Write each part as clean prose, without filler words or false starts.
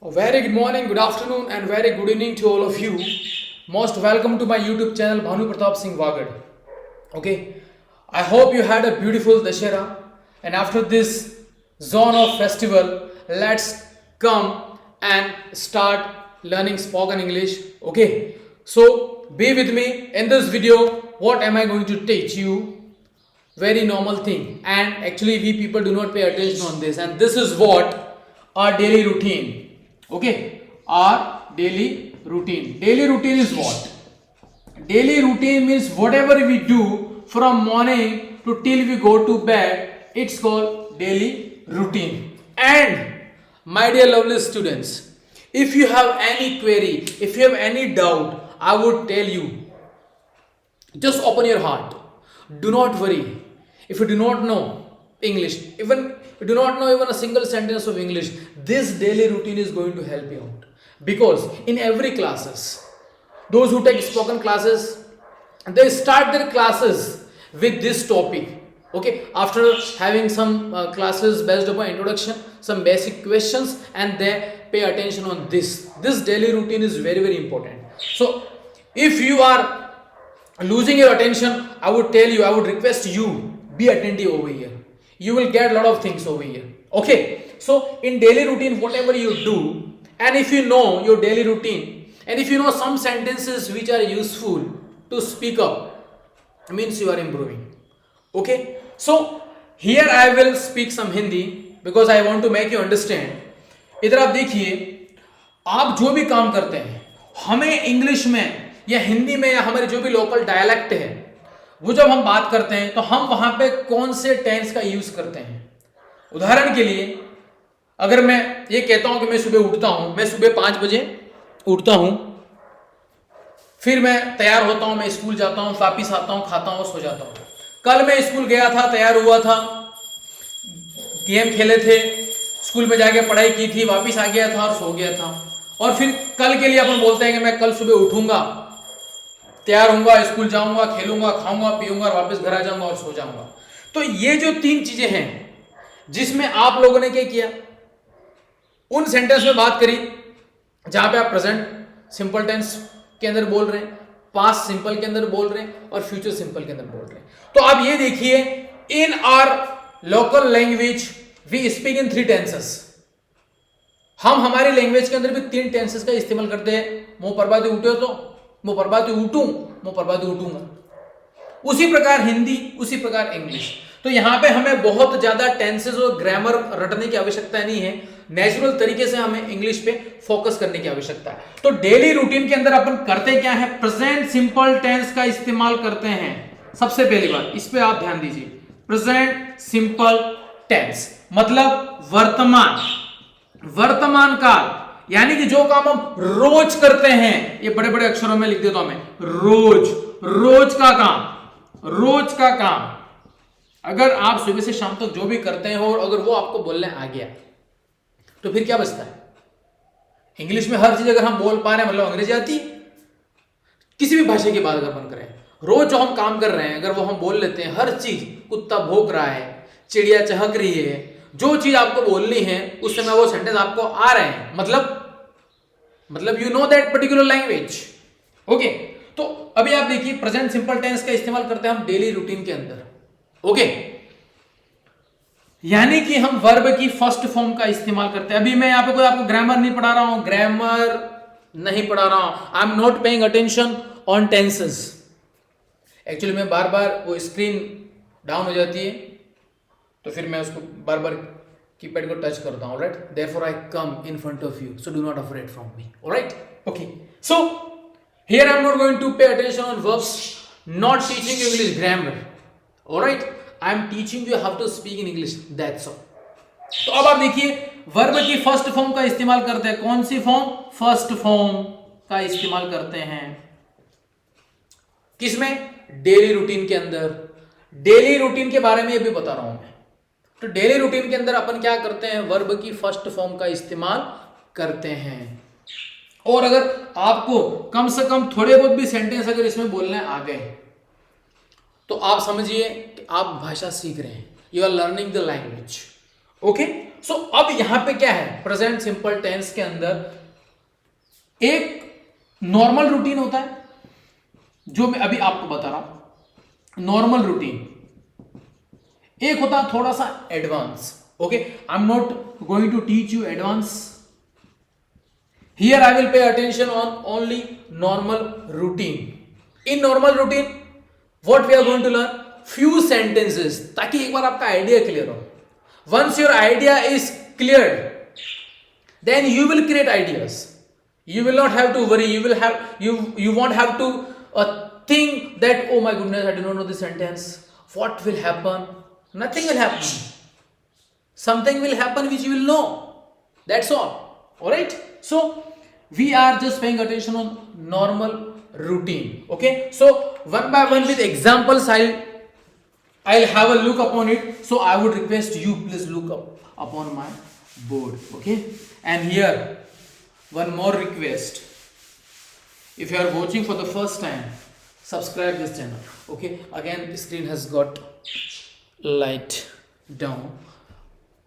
A very good morning, good afternoon, and very good evening to all of you. Most welcome to my YouTube channel Bhanu Pratap Singh Wagad. Okay, I hope you had a beautiful Dashera, and after this zone of festival, let's come and start learning spoken English. Okay, so be with me in this video. What am I going to teach you? Very normal thing, and actually we people do not pay attention on this, and this is what our daily routine. Okay, our daily routine is what? Daily routine means whatever we do from morning to till we go to bed, it's called daily routine. And my dear lovely students, if you have any query, if you have any doubt, I would tell you, just open your heart. Do not worry. If you do not know English, even you do not know even a single sentence of English, this daily routine is going to help you out. Because in every classes, those who take spoken classes, they start their classes with this topic. Okay, after having some classes based upon introduction, some basic questions, and they pay attention on this. This daily routine is very, very important. So if you are losing your attention, I would tell you, I would request you, be attentive over here. You will get a lot of things over here. Okay, so in daily routine, whatever you do, and if you know your daily routine, and if you know some sentences which are useful to speak up, means you are improving. Okay, so here I will speak some Hindi because I want to make you understand. इधर आप देखिए, आप जो भी काम करते हैं, हमें इंग्लिश में या हिंदी में या हमारे जो भी लोकल डायलेक्ट है, वो जब हम बात करते हैं तो हम वहां पे कौन से टेंस का यूज करते हैं. उदाहरण के लिए अगर मैं ये कहता हूं कि मैं सुबह उठता हूं, मैं सुबह 5 बजे उठता हूं, फिर मैं तैयार होता हूं, मैं स्कूल जाता हूं, वापिस आता हूं, खाता हूं, सो जाता हूं. कल मैं स्कूल गया था, तैयार हुआ था, गेम खेले थे, स्कूल में जाके पढ़ाई की थी, वापिस आ गया था और सो गया था. और फिर कल के लिए अपन बोलते हैं कि मैं कल सुबह उठूंगा, तैयार होऊंगा, स्कूल जाऊंगा, खेलूंगा, खाऊंगा, पीऊंगा और वापस घर आ जाऊंगा और सो जाऊंगा. तो ये जो 3 चीजें हैं जिसमें आप लोगों ने क्या किया, उन सेंटेंस में बात करी जहां पे आप प्रेजेंट सिंपल टेंस के अंदर बोल रहे हैं, पास्ट सिंपल के अंदर बोल रहे हैं और फ्यूचर सिंपल के अंदर बोल रहे हैं. तो आप ये देखिए, in our local language we speak in 3 tenses. हम हमारी लैंग्वेज के अंदर भी 3 टेंसेस का इस्तेमाल करते हैं. मुंह पर बात उठे तो मुंह पर बात उठूं, मुंह पर बात उठूंगा. उसी प्रकार हिंदी, उसी प्रकार इंग्लिश. तो यहां पे हमें बहुत ज्यादा टेंसेस और ग्रामर रटने की आवश्यकता नहीं है. नेचुरल तरीके से हमें इंग्लिश पे फोकस करने की आवश्यकता है. तो डेली रूटीन के अंदर अपन करते क्या है, प्रेजेंट सिंपल टेंस का इस्तेमाल करते हैं. सबसे पहली बात, इस पे आप ध्यान दीजिए. प्रेजेंट सिंपल टेंस मतलब वर्तमान काल, यानी कि जो काम हम रोज करते हैं, ये बड़े बड़े अक्षरों में लिख देता हूं मैं, रोज का काम. अगर आप सुबह से शाम तक जो भी करते हैं और अगर वो आपको बोलने आ गया तो फिर क्या बचता है. इंग्लिश में हर चीज अगर हम बोल पा रहे हैं मतलब अंग्रेजी आती. किसी भी भाषा की बात अगर अपन करें, रोज जो हम काम कर रहे हैं अगर वो हम बोल लेते हैं, हर चीज, कुत्ता भौंक रहा है, चिड़िया चहक रही है, जो चीज आपको बोलनी है उस समय वो सेंटेंस आपको आ रहे हैं, मतलब you know that particular language. Okay, तो अभी आप देखिए, प्रेजेंट सिंपल टेंस का इस्तेमाल करते हैं हम डेली रूटीन के अंदर. ओके, यानी कि हम वर्ब की फर्स्ट फॉर्म का इस्तेमाल करते हैं. अभी मैं यहां पे कोई आपको ग्रामर नहीं पढ़ा रहा हूं, आई am not paying attention on tenses. Actually मैं बार बार वो स्क्रीन डाउन हो जाती है तो फिर मैं उसको बार बार कीपैड को टच करता हूं. Right, therefore I come in front of you, so do not afraid from me. Alright, okay. So here I am not going to pay attention on verbs, not teaching you English grammar. Alright, I am teaching you how to speak in English, that's all. तो अब आप देखिए, verb की first form का इस्तेमाल करते हैं. कौन सी फॉर्म? फर्स्ट फॉर्म का इस्तेमाल करते हैं. किसमें? डेली रूटीन के अंदर. डेली रूटीन के बारे में अभी बता रहा हूं मैं. तो डेली रूटीन के अंदर अपन क्या करते हैं, वर्ब की फर्स्ट फॉर्म का इस्तेमाल करते हैं. और अगर आपको कम से कम थोड़े बहुत भी सेंटेंस अगर इसमें बोलने आ गए तो आप समझिए कि आप भाषा सीख रहे हैं, you are learning the language. Okay, so अब यहां पे क्या है, प्रेजेंट सिंपल टेंस के अंदर एक नॉर्मल रूटीन होता है जो मैं अभी आपको बता रहा हूं, नॉर्मल रूटीन। एक होता है थोड़ा सा advance. Okay, I am not going to teach you advance, here I will pay attention on only normal routine. In normal routine what we are going to learn few sentences, ताकि एक बार आपका idea clear हो। Once your idea is cleared, then you will create ideas. You will not have to worry, you won't have to think that, oh my goodness, I do not know this sentence, what will happen. Nothing will happen, something will happen which you will know, that's all right. So we are just paying attention on normal routine. Okay, so one by one with examples I'll have a look upon it. So I would request you, please look up upon my board. Okay, and here one more request, if you are watching for the first time, subscribe this channel. Okay, again the screen has got light down.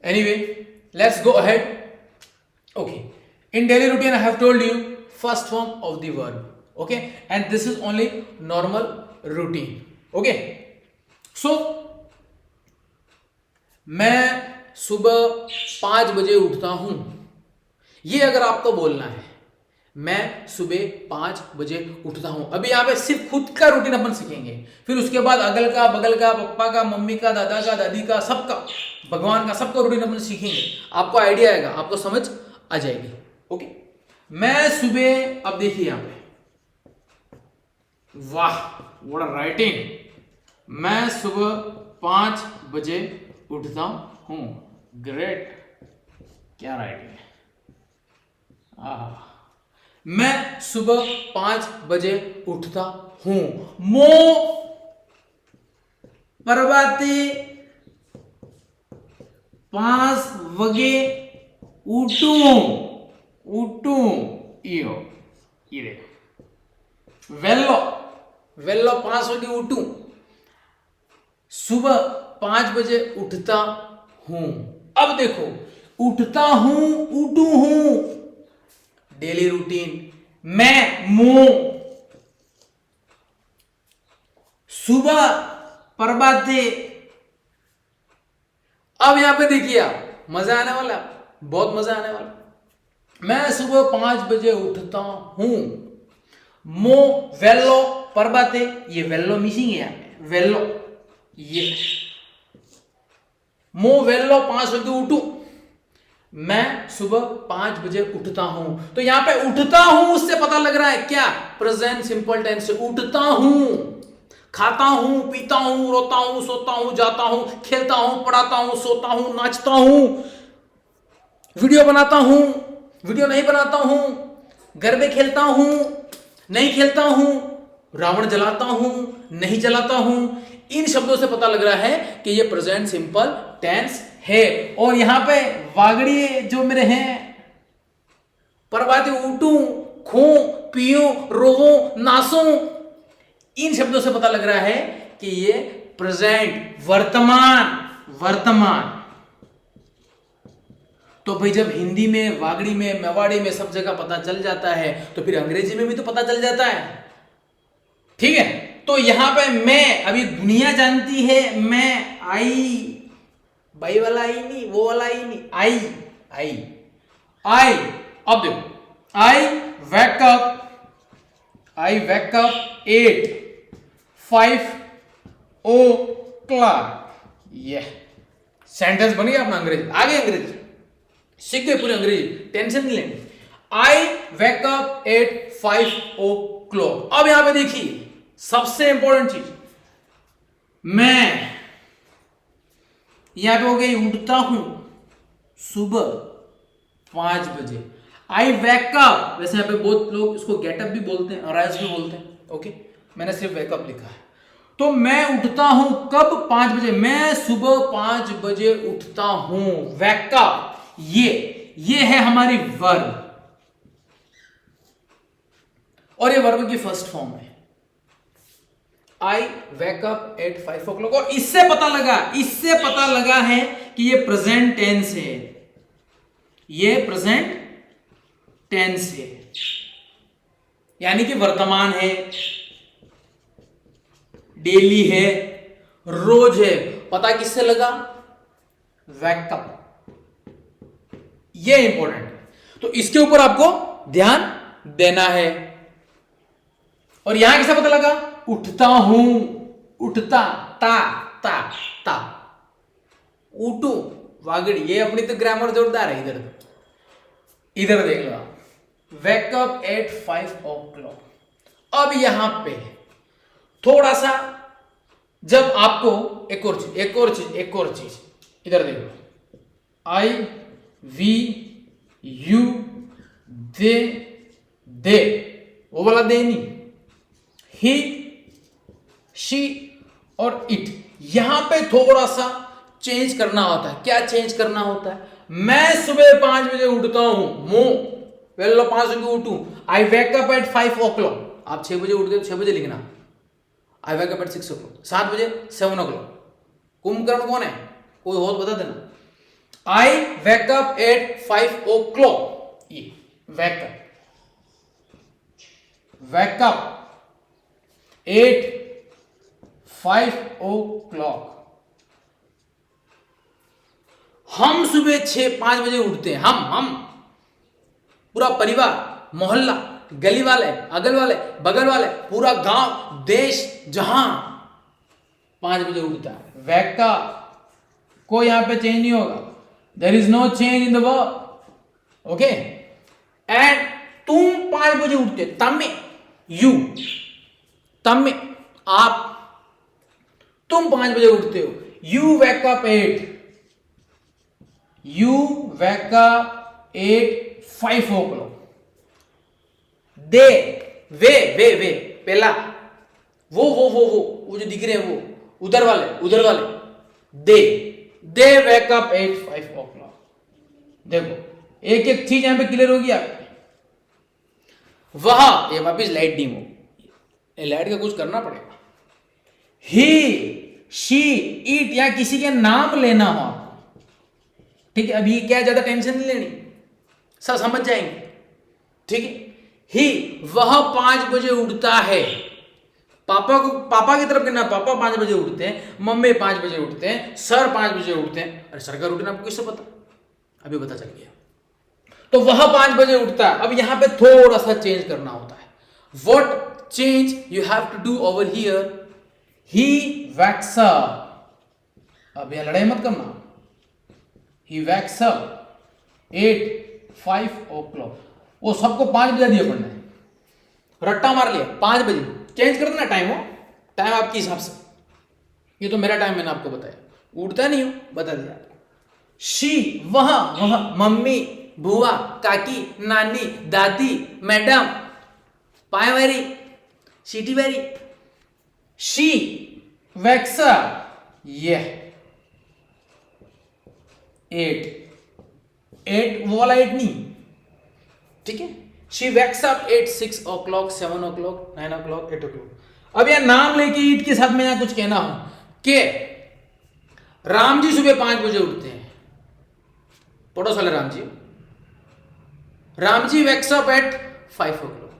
Anyway, let's go ahead. Okay, in daily routine I have told you first form of the verb. Okay, and this is only normal routine. Okay, so मैं सुबह 5 बजे उठता हूं, ये अगर आपको बोलना है, मैं सुबह 5 बजे उठता हूं। अभी यहां पे सिर्फ खुद का रूटीन अपन सीखेंगे, फिर उसके बाद अगल का, बगल का, पप्पा का, मम्मी का, दादा का, दादी का, सबका, भगवान का, सबका रूटीन अपन सीखेंगे। आपको आइडिया आएगा, आपको समझ आ जाएगी। ओके, मैं सुबह, अब देखिए यहां पे, वाह व्हाट अ राइटिंग, मैं सुबह 5 बजे उठता हूं। ग्रेट, क्या राइटिंग है। मैं सुबह 5 बजे उठता हूं। मो प्रभाते 5 बजे उठू, इयो ये देखो, वेल्लो वेल्लो 5 बजे उठू, सुबह 5 बजे उठता हूं। अब देखो, उठता हूं, उठू हूं, डेली रूटीन, मैं मो, सुबह प्रभाते। अब यहां पे देखिए आप, मजा आने वाला, बहुत मजा आने वाला। मैं सुबह 5 बजे उठता हूं, मो वेल्लो प्रभाते, ये वेल्लो मिसिंग है, वेल्लो, ये मो वेल्लो 5 बजे उठू, मैं सुबह 5 बजे उठता हूं। तो यहां पे उठता हूं, उससे पता लग रहा है क्या, प्रेजेंट सिंपल टेंस से उठता हूं, खाता हूं, पीता हूं, रोता हूं, सोता हूं, जाता हूं, खेलता हूं, पढ़ाता हूं, सोता हूं, नाचता हूं, वीडियो बनाता हूं, वीडियो नहीं बनाता हूं, गरबे खेलता हूं, नहीं खेलता हूं, रावण जलाता हूं, नहीं जलाता हूं। इन शब्दों से पता लग रहा है कि ये प्रेजेंट सिंपल टेंस है। और यहां पे वागड़ी जो मेरे हैं, प्रभाते उठूं, खो, पियो, रोवो, नाचो, इन शब्दों से पता लग रहा है कि ये प्रेजेंट, वर्तमान। तो भाई जब हिंदी में, वागड़ी में, मेवाड़ी में सब जगह पता चल जाता है, तो फिर अंग्रेजी में भी तो पता चल जाता है। ठीक है, तो यहां पे मैं, अभी दुनिया जानती है, मैं आई, बाई वाला आई नहीं, वो वाला आई नहीं, आई। अब देखो, आई वेक अप 8:05 ये सेंटेंस बन गया अपना अंग्रेजी, आगे अंग्रेजी सीख गए, पूरी अंग्रेजी, टेंशन नहीं लेंगे। आई वेक अप 8:05। अब यहां पे देखिए सबसे इंपॉर्टेंट चीज, मैं यहां पे हो गई, उठता हूं सुबह 5 बजे। आई वेकअप, वैसे यहां पे बहुत लोग इसको गेटअप भी बोलते हैं, अराइज भी बोलते हैं। ओके, मैंने सिर्फ वेकअप लिखा है। तो मैं उठता हूं कब, 5 बजे, मैं सुबह 5 बजे उठता हूं। वेकअप, ये है हमारी वर्ब, और ये वर्ब की फर्स्ट फॉर्म है, आई वेक अप 8:05। और इससे पता लगा है कि ये प्रेजेंट टेंस है, ये प्रेजेंट टेंस है, यानी कि वर्तमान है, डेली है, रोज है। पता किससे लगा? वेकअप। ये इंपॉर्टेंट है, तो इसके ऊपर आपको ध्यान देना है। और यहां कैसे पता लगा? उठता हूं, उठता, ता ता ता, उठू, वागड़ी। ये अपनी तो ग्रामर जोरदार है। इधर देख लो, वेकअप एट 5 o'clock। अब यहां पे थोड़ा सा, जब आपको एक और चीज इधर देख लो, आई वी यू दे, वो वाला दे नहीं, ही शी और इट। यहां पे थोड़ा सा चेंज करना होता है। क्या चेंज करना होता है? मैं सुबह 5 बजे उठता हूं, वेलो 5 बजे उठूं, आई वेक अप एट 5 o'clock। आप 6 बजे उठते हो, 6 बजे लिखना। आई वेक अप एट 6 o'clock। 7 बजे 7 o'clock। कुंभकर्ण कौन है? कोई हो तो बता देना। आई वेक अप एट 5 o'clock। ये वेकअप एट 5 o'clock। हम सुबह 5 बजे उठते हैं। हम पूरा परिवार, मोहल्ला, गली वाले, अगल वाले, बगल वाले, पूरा गांव, देश, जहां 5 बजे उठता है। वेकअप, कोई यहां पे चेंज नहीं होगा। There is no change in the word. Okay. And तुम 5 बजे उठते, तमे, यू, तमे, आप, तुम 5 बजे उठते हो। You wake up at 5 o'clock। दे, वे पहला, वो जो दिख रहे हैं, वो उधर वाले, दे वेकअप एट 5 o'clock। देखो, एक एक चीज यहां पे क्लियर होगी आपकी। वहां, ये वापिस लाइट डीम हो, ये लाइट का कुछ करना पड़ेगा। ही, शी, इट, या किसी के नाम लेना हो आपको, ठीक है। अभी क्या ज्यादा टेंशन नहीं लेनी, सब समझ जाएंगे, ठीक है। ही, वह 5 बजे उठता है। पापा की तरफ कहना, पापा 5 बजे उठते हैं, मम्मी 5 बजे उठते हैं, सर 5 बजे उठते हैं। अरे सर का रूटीन आपको किससे पता? अभी पता चल गया। तो वह 5 बजे उठता है। अब यहां पे थोड़ा सा चेंज करना होता है। What change you have to do over here? He wakes up. अब यह लड़ाई मत करना। He wakes up at 5 o'clock। वो सबको 5 बजे दिया पढ़ना है, रट्टा मार लिया 5 बजे। चेंज कर देना टाइम, हो टाइम आपके हिसाब से। ये तो मेरा टाइम मैंने आपको बताया, उठता नहीं हूं, बता दिया। शी, वह मम्मी, बुआ, काकी, नानी, दादी, मैडम, पाए वारी, सीटी वारी। शी वैक्स अप, ये 8 वो वाला 8 नहीं, ठीक है। She wax up at 6 o'clock, 7 o'clock, 9 o'clock, 8 o'clock। अब यह नाम लेके ईट के साथ में यहां कुछ कहना हो कि राम जी सुबह 5 बजे उठते हैं। पड़ोस वाले Ram ji wakes up at 5 o'clock।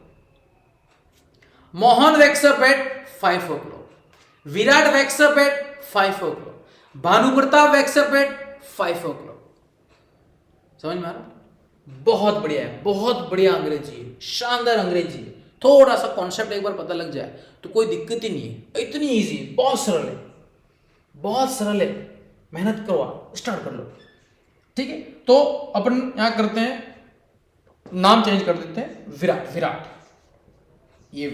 Mohan wakes up at 5 o'clock। Virat wakes up at 5 o'clock। Bhanu Pratap wakes up at 5 o'clock। समझ में आ रहा? बहुत बढ़िया है, बहुत बढ़िया अंग्रेजी है, शानदार अंग्रेजी है। थोड़ा सा कॉन्सेप्ट एक बार पता लग जाए तो कोई दिक्कत ही नहीं है। इतनी इजी है, बहुत सरल है। मेहनत करो, आप स्टार्ट कर लो, ठीक है। तो अपन यहां करते हैं, नाम चेंज कर देते हैं, विराट। ये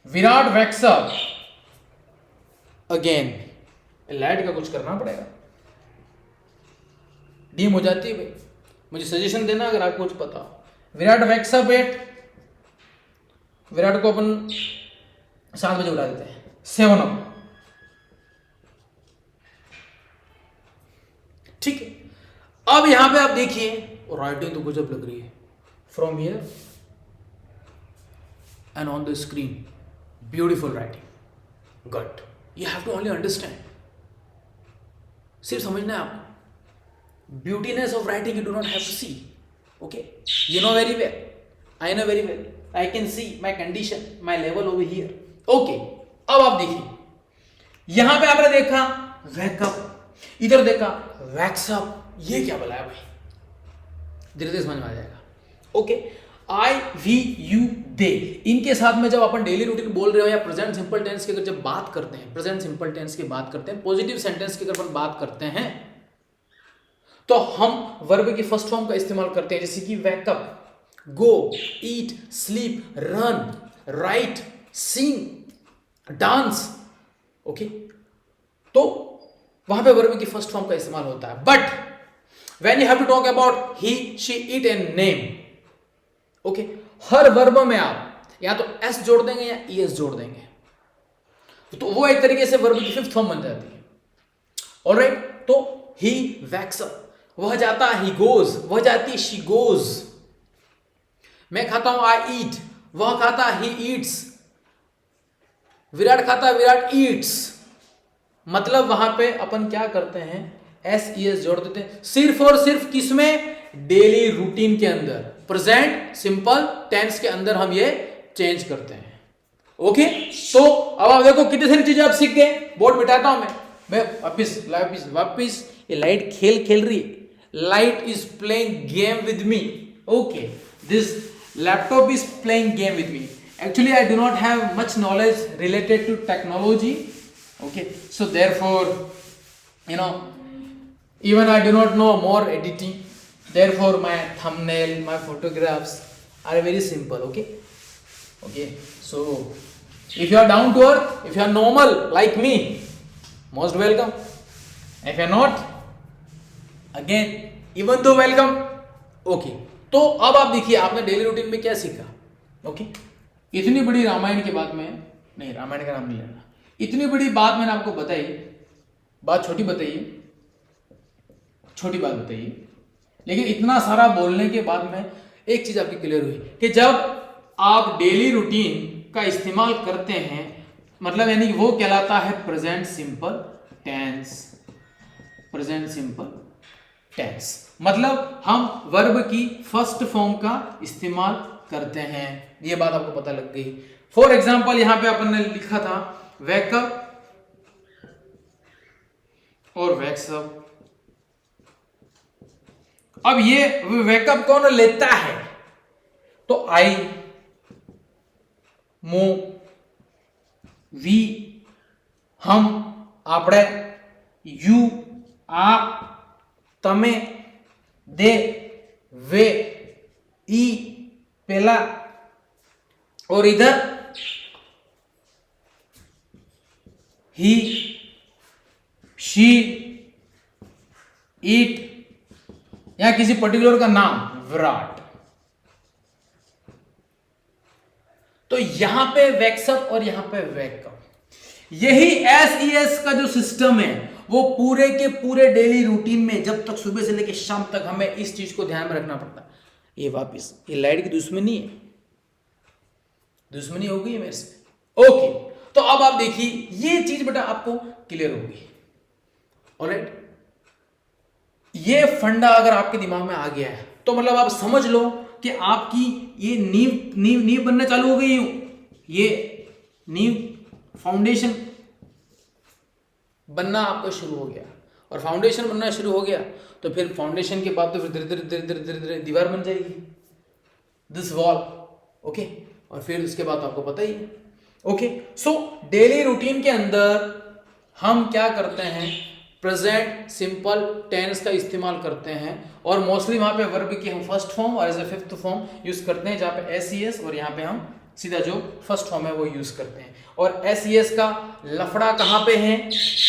Virat wakes up again. Light का कुछ करना पड़ेगा, डीम हो जाती है भाई। मुझे सजेशन देना अगर आपको कुछ पता। Virat wakes up eight, Virat को अपन 7 बजे उठा देते हैं, 7 o'clock, ठीक है। अब यहां पे आप देखिए, राइटिंग तो गजब लग रही है। From here and on the screen, beautiful writing, good. You have to only understand, सिर्फ समझना है आपको। Beautiness of writing you do not have to see. Okay, you know very well. I know very well. I can see my condition, my level over here. Okay, अब आप देखिए, यहां पे आपने देखा वैकअप, इधर देखा वैक्सअप, ये क्या बोला है भाई, धीरे धीरे समझ में आ जाएगा. Okay, I we you they, इनके साथ में जब अपन डेली रूटीन बोल रहे हो या प्रेजेंट सिंपल टेंस की अगर जब बात करते हैं, प्रेजेंट सिंपल टेंस की बात करते हैं, पॉजिटिव सेंटेंस की अगर अपन बात करते हैं, तो हम वर्ब की फर्स्ट फॉर्म का इस्तेमाल करते हैं, जैसे कि वेकअप, गो, ईट, स्लीप, रन, राइट, सिंग, डांस. ओके, तो वहां पे वर्ब की फर्स्ट फॉर्म का इस्तेमाल होता है. But when you have to talk about he, she, it and name, okay, हर वर्ब में आप या तो एस जोड़ देंगे या ईएस जोड़ देंगे, तो वो एक तरीके से वर्ब की फिफ्थ फॉर्म बन जाती है. ऑलराइट, तो ही वैक्स अप, वह जाता है, ही गोज, वह जाती है, शी गोज. मैं खाता हूं, आई ईट, वह खाता है, ही ईट्स. विराट खाता है, विराट ईट्स. मतलब वहां पे अपन क्या करते हैं, एस ई एस जोड़ देते हैं, सिर्फ और सिर्फ किसमें, डेली रूटीन के अंदर, प्रेजेंट सिंपल टेंस के अंदर हम ये चेंज करते हैं. ओके, तो अब आप देखो कितनी सारी चीजें आप सीख गए. बोर्ड मिटाता हूं मैं वापिस ये लाइट खेल रही है. Light is playing game with me. Okay, this laptop is playing game with me. Actually, I do not have much knowledge related to technology. Okay, so therefore, you know, even I do not know more editing. Therefore, my thumbnail, my photographs are very simple. Okay. So, if you are down to earth, if you are normal like me, most welcome. If you are not, again, even though welcome. Okay. तो अब आप देखिए आपने daily routine में क्या सीखा. Okay, इतनी बड़ी रामायण के बाद में, नहीं रामायण का नाम नहीं लेना, इतनी बड़ी बात मैंने आपको बताई, बात छोटी बात बताइए, लेकिन इतना सारा बोलने के बाद में एक चीज आपकी क्लियर हुई कि जब आप डेली रूटीन का इस्तेमाल करते हैं, मतलब यानी कि वो कहलाता है present simple tense. Present simple tense मतलब हम वर्ब की फर्स्ट फॉर्म का इस्तेमाल करते हैं. ये बात आपको पता लग गई. फॉर एग्जाम्पल यहां पे अपन ने लिखा था वेकअप और वैक्सअप. अब ये वेकअप कौन लेता है, तो आई, मो, वी, हम, आपड़े, यू, आप, तमे, दे, वे, ई, पहला, और इधर ही, शी, इट, या किसी पर्टिकुलर का नाम विराट. तो यहां पे वैक्सअप और यहां पे वेकअप, यही एस का जो सिस्टम है वो पूरे के पूरे डेली रूटीन में जब तक सुबह से लेकर शाम तक हमें इस चीज को ध्यान में रखना पड़ता है. ये वापिस ये लाइट की दुश्मनी है, दुश्मनी हो गई है मेरे से. ओके, तो अब आप देखिए ये चीज बेटा आपको क्लियर होगी. ऑलराइट, ये फंडा अगर आपके दिमाग में आ गया है तो मतलब आप समझ लो कि आपकी ये नींव बनना चालू हो गई. ये नींव फाउंडेशन बनना आपका शुरू हो गया, और फाउंडेशन बनना शुरू हो गया तो फिर फाउंडेशन के बाद तो फिर धीरे धीरे दीवार बन जाएगी, दिस वॉल. ओके, और फिर उसके बाद आपको पता ही है. ओके, सो डेली रूटीन के अंदर हम क्या करते हैं, प्रेजेंट सिंपल टेंस का इस्तेमाल करते हैं, और मोस्टली वहां पे वर्ब की हम फर्स्ट फॉर्म और as a fifth form use करते हैं, जहां पे एस ई एस, और यहाँ पे हम सीधा जो फर्स्ट फॉर्म है वो यूज करते हैं. और एस ई एस का लफड़ा कहाँ पे है,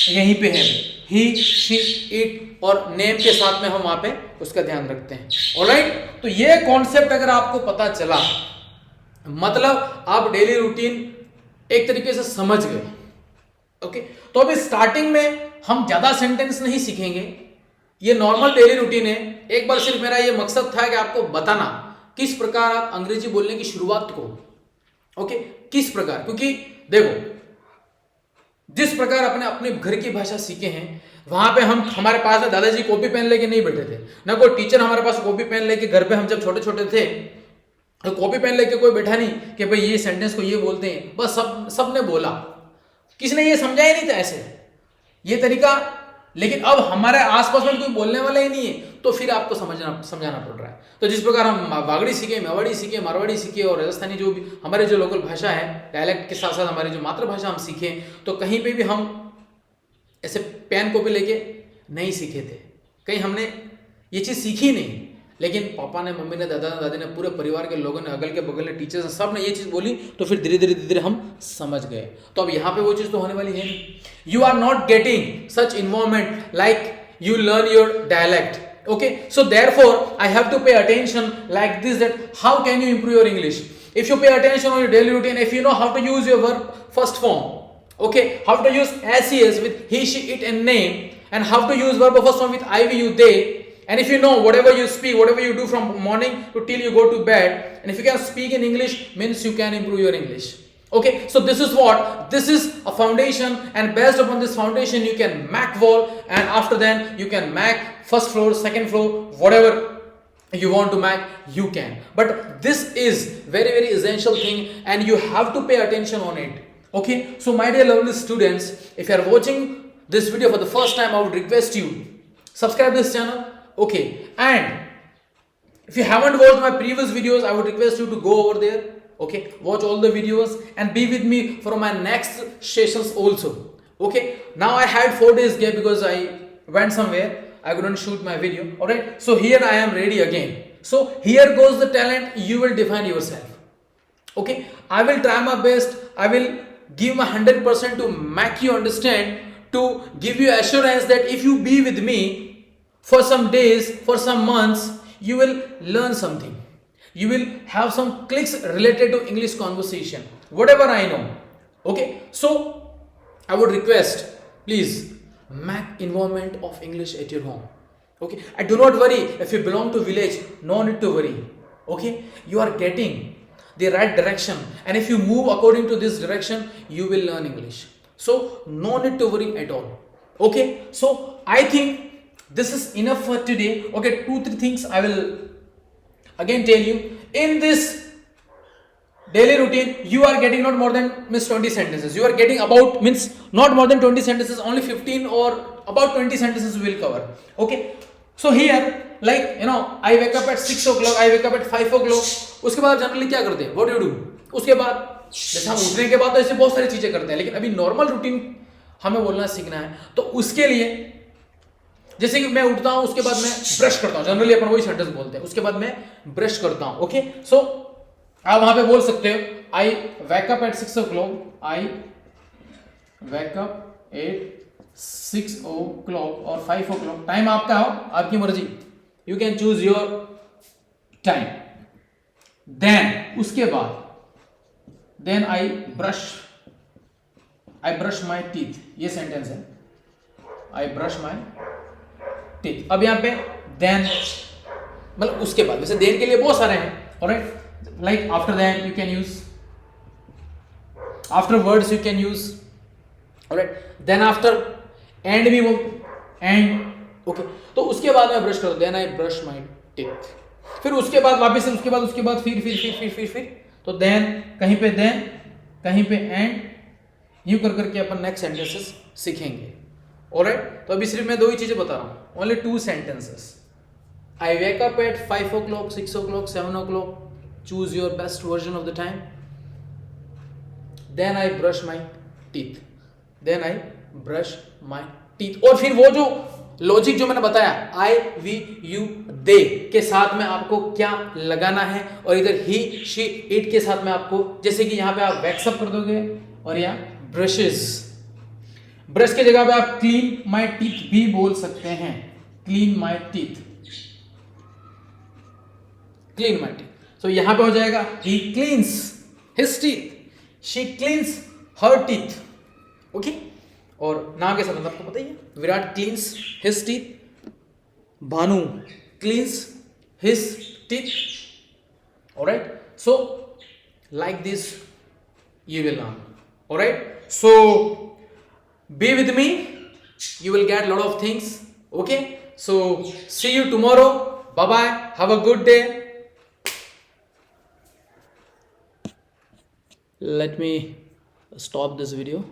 यहीं पे है, ही, शी, इट और नेम के साथ में हम वहां पे उसका ध्यान रखते हैं. ऑलराइट, तो ये कॉन्सेप्ट अगर आपको पता चला, मतलब आप डेली रूटीन एक तरीके से समझ गए. ओके, तो अभी स्टार्टिंग में हम ज्यादा सेंटेंस नहीं सीखेंगे, ये नॉर्मल डेली रूटीन है. एक बार सिर्फ मेरा ये मकसद था कि आपको बताना किस प्रकार आप अंग्रेजी बोलने की शुरुआत को, ओके, किस प्रकार, क्योंकि देखो जिस प्रकार अपने अपने घर की भाषा सीखे हैं, वहां पे हम हमारे पास में दादाजी कॉपी पेन लेके नहीं बैठे थे, ना कोई टीचर हमारे पास कॉपी पेन लेके, घर पे हम जब छोटे छोटे थे तो कॉपी पेन लेके कोई बैठा नहीं कि भाई ये सेंटेंस को ये बोलते हैं, बस सबने बोला, किसी ने ये समझाया नहीं था ऐसे ये तरीका। लेकिन अब हमारे आसपास में कोई बोलने वाला ही नहीं है, तो फिर आपको समझाना पड़ रहा है। तो जिस प्रकार हम वागड़ी सीखे, मेवाड़ी सीखे, मारवाड़ी सीखे और राजस्थानी जो भी हमारे जो लोकल भाषा है, डायलेक्ट के साथ साथ हमारी जो मातृभाषा हम सीखे, तो कहीं पे भी हम ऐसे पेन कॉपी लेके नहीं सीखे थे, कहीं हमने ये चीज़ सीखी नहीं। लेकिन पापा ने, मम्मी ने, दादा ने, दादी ने, पूरे परिवार के लोगों ने, अगल के बगल के टीचर्स ने, सब ने ये चीज़ बोली, तो फिर धीरे धीरे धीरे धीरे हम समझ गए। तो अब यहाँ पे वो चीज़ तो होने वाली है नहीं। You are not getting such involvement like you learn your dialect. Okay, so therefore I have to pay attention like this, that how can you improve your English. If you pay attention on your daily routine, if you know how to use your verb first form, okay, how to use SES with he, she, it and name, and how to use verb first form with I, we, you, they, and if you know whatever you speak, whatever you do from morning to till you go to bed, and if you can speak in English, means you can improve your English. Okay, so this is a foundation, and based upon this foundation you can make wall, and after then you can make first floor, second floor, whatever you want to make, you can. But this is very very essential thing, and you have to pay attention on it. Okay, so my dear lovely students, if you are watching this video for the first time, I would request you subscribe this channel. Okay, and if you haven't watched my previous videos, I would request you to go over there. Okay, watch all the videos and be with me for my next sessions also. Okay, now I had 4 days gap because I went somewhere, I couldn't shoot my video. All right, so here I am ready again. So here goes the talent, you will define yourself. Okay, I will try my best, I will give my 100% to make you understand, to give you assurance that if you be with me for some days, for some months, you will learn something. You will have some clicks related to English conversation, whatever I know. Okay, so I would request, please make involvement of English at your home. Okay, and do not worry if you belong to village, no need to worry. Okay, you are getting the right direction, and if you move according to this direction, you will learn English. So no need to worry at all. Okay, so I think this is enough for today. Okay, 2-3 things I will again tell you. In this daily routine, you are getting not more than 20 sentences. You are getting about, means not more than 20 sentences, only 15 or about 20 sentences we will cover. Okay, so here like you know, I wake up at 6 o'clock, I wake up at 5 o'clock. उसके बाद generally क्या करते हैं, what do you do? उसके बाद जैसे हम उठने के बाद तो ऐसे बहुत सारी चीजें करते हैं, लेकिन अभी नॉर्मल रूटीन हमें बोलना सीखना है। तो उसके लिए जैसे कि मैं उठता हूं, उसके बाद मैं ब्रश करता हूं, जनरली अपन वही सेंटेंस बोलते हैं, उसके बाद मैं ब्रश करता हूं। ओके, सो आप वहां पे बोल सकते हो, I wake up at 6 o'clock, I wake up at 6 o'clock और 5 o'clock, टाइम आपका हो, आपकी मर्जी, you can choose your time. Then उसके बाद then I brush my teeth, ये सेंटेंस है, आई ब्रश माई टीथ। अब यहाँ पे देन मतलब उसके बाद, वैसे देन के लिए बहुत सारे हैं। Alright, like after then you can use, after words you can use, alright, then after and भी वो एंड। ओके, तो उसके बाद मैं ब्रश करूँ, then I brush my teeth, फिर उसके बाद वापस से उसके बाद फिर तो देन कहीं पे देन, कहीं पे एंड, यूं कर करके अपन नेक्स्ट सेंटेंसेस सीखेंगे। ऑलराइट, तो अभी सिर्फ मैं 2 ही चीजें बता रहा हूं, only 2 sentences. I wake up at 5 o'clock, 6 o'clock, 7 o'clock, choose your best version of the time. Then I brush my teeth, then I brush my teeth. और फिर वो जो लॉजिक जो मैंने बताया, आई, वी, यू, दे के साथ में आपको क्या लगाना है, और इधर ही, शी, इट के साथ में आपको, जैसे कि यहाँ पे आप वैक्स अप कर दोगे और यहाँ ब्रशेस, ब्रश की जगह पे आप क्लीन माई टीथ भी बोल सकते हैं, clean my teeth, clean my teeth. So यहां पे हो जाएगा he cleans his teeth, she cleans her teeth. Okay, और नाम के संबंध आपको पता ही है, Virat cleans his teeth, Bhanu cleans his teeth. Alright, so like this you will learn. Alright, so be with me. You will get a lot of things. Okay, so see you tomorrow. Bye bye. Have a good day. Let me stop this video.